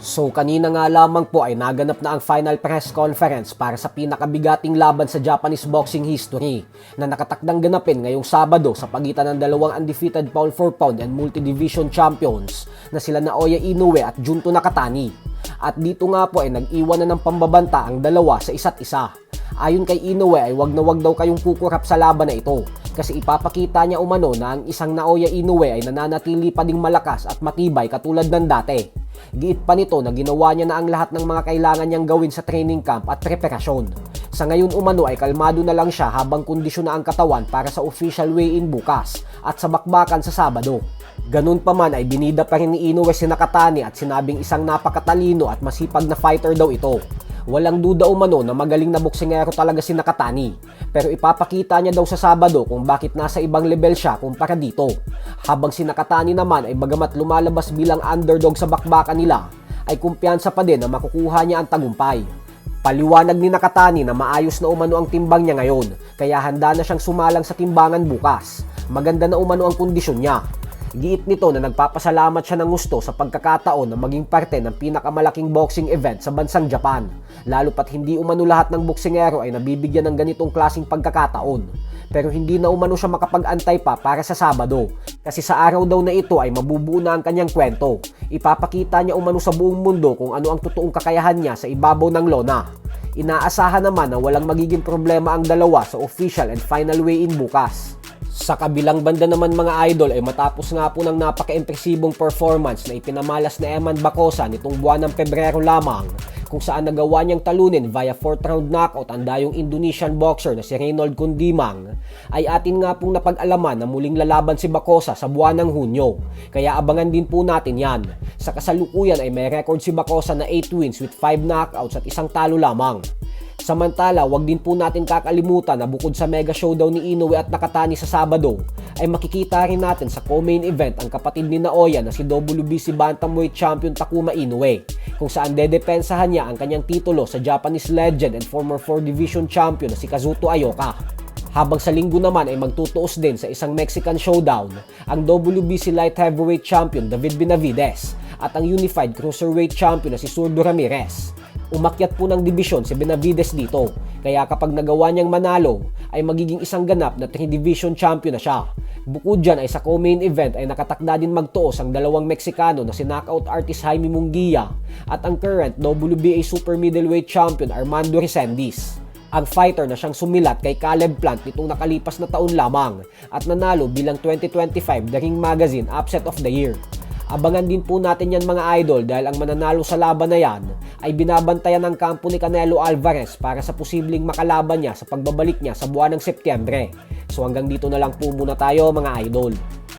So kanina nga lamang po ay naganap na ang final press conference para sa pinakabigating laban sa Japanese boxing history na nakatakdang ganapin ngayong Sabado sa pagitan ng dalawang undefeated pound for pound and multi-division champions na sila Naoya Inoue at Junto Nakatani. At dito nga po ay nag-iwan na ng pambabanta ang dalawa sa isa't isa. Ayon kay Inoue ay wag na wag daw kayong kukurap sa laban na ito kasi ipapakita niya umano na ang isang Naoya Inoue ay nananatili pa ding malakas at matibay katulad ng dati. Giit pa nito na ginawa niya na ang lahat ng mga kailangan niyang gawin sa training camp at preparasyon. Sa ngayon umano ay kalmado na lang siya habang kondisyon na ang katawan para sa official weigh-in bukas at sa bakbakan sa Sabado. Ganun pa man ay binida pa rin ni Inoue si Nakatani at sinabing isang napakatalino at masipag na fighter daw ito. Walang duda umano na magaling na boksingero talaga si Nakatani, pero ipapakita niya daw sa Sabado kung bakit nasa ibang level siya kumpara dito. Habang si Nakatani naman ay bagamat lumalabas bilang underdog sa bakbakan nila, ay kumpiyansa pa din na makukuha niya ang tagumpay. Paliwanag ni Nakatani na maayos na umano ang timbang niya ngayon, kaya handa na siyang sumalang sa timbangan bukas. Maganda na umano ang kondisyon niya. Giit nito na nagpapasalamat siya ng gusto sa pagkakataon na maging parte ng pinakamalaking boxing event sa bansang Japan, lalo pat hindi umano lahat ng boksingero ay nabibigyan ng ganitong klaseng pagkakataon. Pero hindi na umano siya makapag-antay pa para sa Sabado, kasi sa araw daw na ito ay mabubuo na ang kanyang kwento. Ipapakita niya umano sa buong mundo kung ano ang totoong kakayahan niya sa ibabaw ng lona. Inaasahan naman na walang magiging problema ang dalawa sa official and final weigh-in bukas. Sa kabilang banda naman mga idol ay matapos nga po ng napaka-impresibong performance na ipinamalas na Eman Bacosa nitong buwan ng Pebrero lamang, kung saan nagawa niyang talunin via 4th round knockout ang dayong Indonesian boxer na si Reynold Kundimang, ay atin nga pong napag-alaman na muling lalaban si Bacosa sa buwan ng Hunyo. Kaya abangan din po natin yan. Sa kasalukuyan ay may record si Bacosa na 8 wins with 5 knockouts at isang talo lamang. Samantala, wag din po natin kakalimutan na bukod sa mega showdown ni Inoue at Nakatani sa Sabado, ay makikita rin natin sa co-main event ang kapatid ni Naoya na si WBC Bantamweight Champion Takuma Inoue, kung saan dedepensahan niya ang kanyang titulo sa Japanese legend and former 4 Division Champion na si Kazuto Ayoka. Habang sa linggo naman ay magtutuos din sa isang Mexican showdown ang WBC Light Heavyweight Champion David Benavides at ang Unified Cruiserweight Champion na si Zurdo Ramirez. Umakyat po ng dibisyon si Benavides dito, kaya kapag nagawa niyang manalo ay magiging isang ganap na 3 division champion na siya. Bukod dyan ay sa co-main event ay nakatakda din magtuos ang dalawang Meksikano na si knockout artist Jaime Munguia at ang current WBA Super Middleweight Champion Armando Resendiz. Ang fighter na siyang sumilat kay Caleb Plant nitong nakalipas na taon lamang at nanalo bilang 2025 The Ring Magazine Upset of the Year. Abangan din po natin yan mga idol dahil ang mananalo sa laban na yan ay binabantayan ng kampo ni Canelo Alvarez para sa posibleng makalaban niya sa pagbabalik niya sa buwan ng Setyembre. So hanggang dito na lang po muna tayo mga idol.